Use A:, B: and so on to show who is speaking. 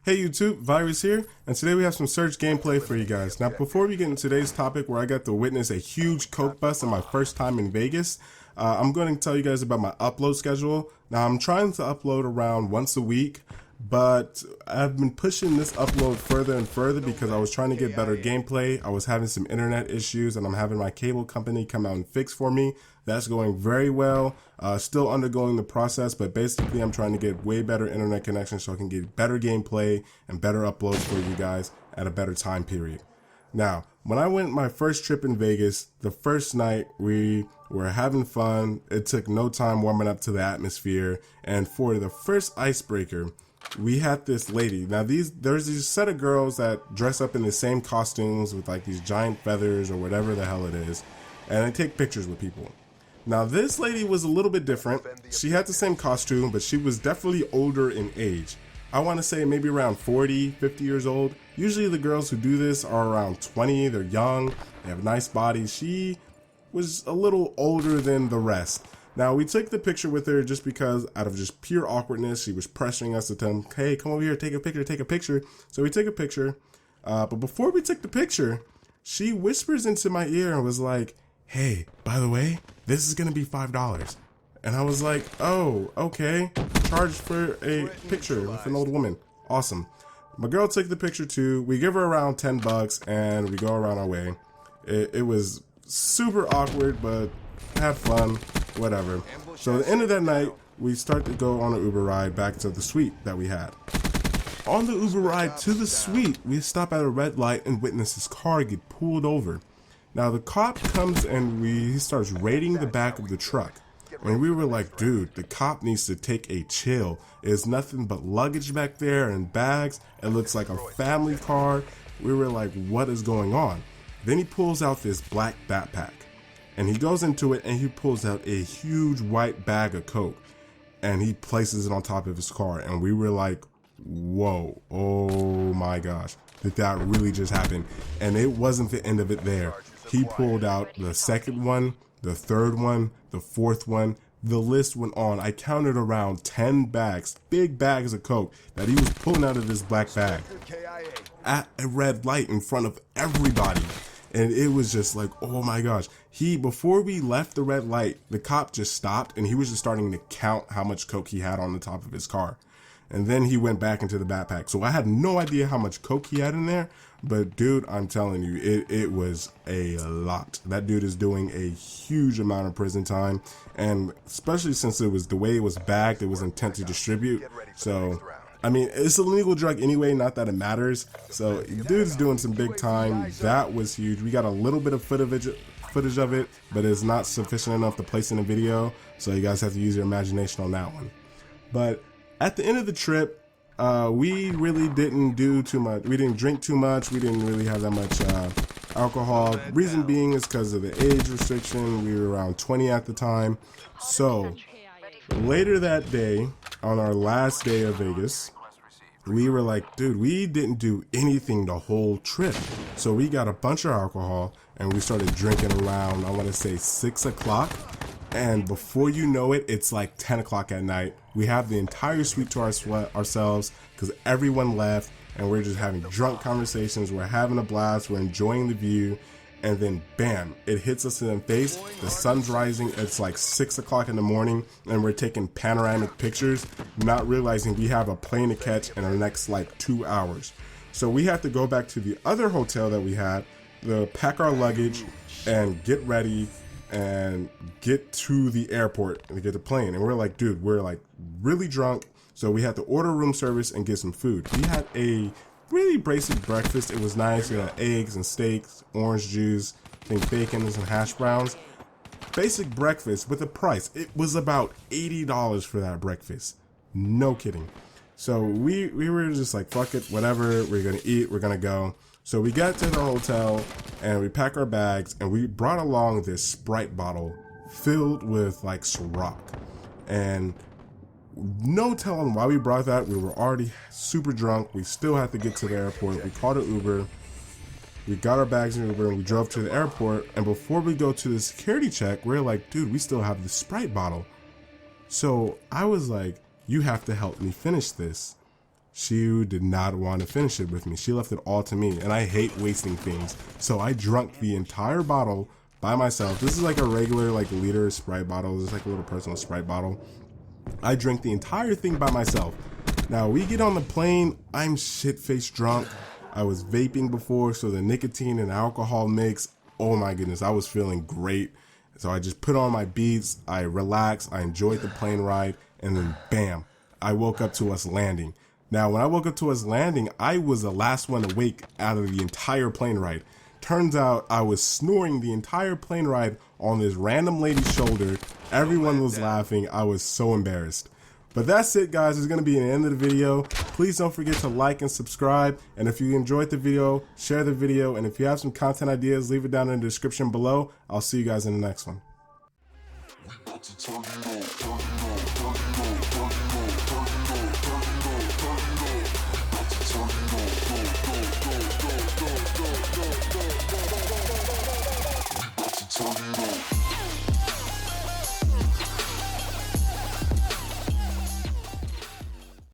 A: Hey YouTube, Virus here, and today we have some Surge gameplay for you guys. Now before we get into today's topic where I got to witness a huge coke bust in my first time in Vegas, I'm going to tell you guys about my upload schedule. Now I'm trying to upload around once a week, but I've been pushing this upload further and further because I was trying to get better gameplay. I was having some internet issues and I'm having my cable company come out and fix for me. That's going very well. Still undergoing the process, but basically I'm trying to get way better internet connection so I can get better gameplay and better uploads for you guys at a better time period. Now, when I went my first trip in Vegas, the first night we were having fun. It took no time warming up to the atmosphere. And for the first icebreaker, we had this lady. Now there's these set of girls that dress up in the same costumes with like these giant feathers or whatever the hell it is, and they take pictures with people. Now this lady was a little bit different. She had the same costume, but she was definitely older in age. I want to say maybe around 40, 50 years old. Usually the girls who do this are around 20, they're young, they have nice bodies. She was a little older than the rest. Now we took the picture with her just because out of just pure awkwardness, she was pressuring us to tell them, hey, come over here, take a picture, take a picture. So we took a picture, but before we took the picture, she whispers into my ear and was like, hey, by the way, this is gonna be $5. And I was like, oh, okay. Charge for a picture with an old woman. Awesome. My girl took the picture too. We give her around 10 bucks and we go around our way. It was super awkward, but have fun, whatever. So at the end of that night, we start to go on an Uber ride back to the suite that we had. On the Uber ride to the suite, we stop at a red light and witness his car get pulled over. Now the cop comes and he starts raiding the back of the truck. And we were like, dude, the cop needs to take a chill. There's nothing but luggage back there and bags. It looks like a family car. We were like, what is going on? Then he pulls out this black backpack. And he goes into it and he pulls out a huge white bag of coke. And he places it on top of his car. And we were like, whoa, oh my gosh. Did that really just happen? And it wasn't the end of it there. He pulled out the second one, the third one, the fourth one. The list went on. I counted around 10 bags, big bags of coke that he was pulling out of this black bag at a red light in front of everybody. And it was just like, oh my gosh. Before we left the red light, the cop just stopped and he was just starting to count how much coke he had on the top of his car. And then he went back into the backpack. So I had no idea how much coke he had in there. But dude, I'm telling you, it was a lot. That dude is doing a huge amount of prison time. And especially since it was the way it was bagged, it was intent to distribute. So, I mean, it's a legal drug anyway, not that it matters. So dude's doing some big time. That was huge. We got a little bit of footage of it, but it's not sufficient enough to place in a video. So you guys have to use your imagination on that one. But at the end of the trip, we really didn't do too much. We didn't drink too much. We didn't really have that much alcohol. Reason being is because of the age restriction. We were around 20 at the time. So later that day, on our last day of Vegas, we were like, dude, we didn't do anything the whole trip. So we got a bunch of alcohol and we started drinking around, I want to say 6 o'clock. And before you know it, it's like 10 o'clock at night. We have the entire suite to ourselves because everyone left and we're just having drunk conversations. We're having a blast. We're enjoying the view. And then bam, it hits us in the face. The sun's rising. It's like 6 o'clock in the morning and we're taking panoramic pictures, not realizing we have a plane to catch in the next like 2 hours. So we have to go back to the other hotel that we had to pack our luggage and get ready and get to the airport and get the plane. And we're like, dude, we're like really drunk. So we had to order room service and get some food. We had a really basic breakfast. It was nice. We had eggs and steaks, orange juice, I think bacon and some hash browns. Basic breakfast with a price. It was about $80 for that breakfast. No kidding. So we were just like, fuck it, whatever. We're going to eat. We're going to go. So we got to the hotel and we pack our bags and we brought along this Sprite bottle filled with like Ciroc. And no telling why we brought that. We were already super drunk. We still had to get to the airport. We called an Uber. We got our bags in Uber and we drove to the airport. And before we go to the security check, we're like, dude, we still have the Sprite bottle. So I was like, you have to help me finish this. she did not want to finish it with me. She left it all to me, and I hate wasting things. So I drank the entire bottle by myself. This is like a regular like liter Sprite bottle. This is like a little personal Sprite bottle. I drank the entire thing by myself. Now we get on the plane, I'm shit-faced drunk. I was vaping before, so the nicotine and alcohol mix, oh my goodness, I was feeling great. So I just put on my beats, I relaxed, I enjoyed the plane ride, and then bam, I woke up to us landing. Now, when I woke up to us landing, I was the last one awake out of the entire plane ride. Turns out I was snoring the entire plane ride on this random lady's shoulder. Everyone was laughing. I was so embarrassed. But that's it, guys. It's going to be the end of the video. Please don't forget to like and subscribe. And if you enjoyed the video, share the video. And if you have some content ideas, leave it down in the description below. I'll see you guys in the next one. Turn it on.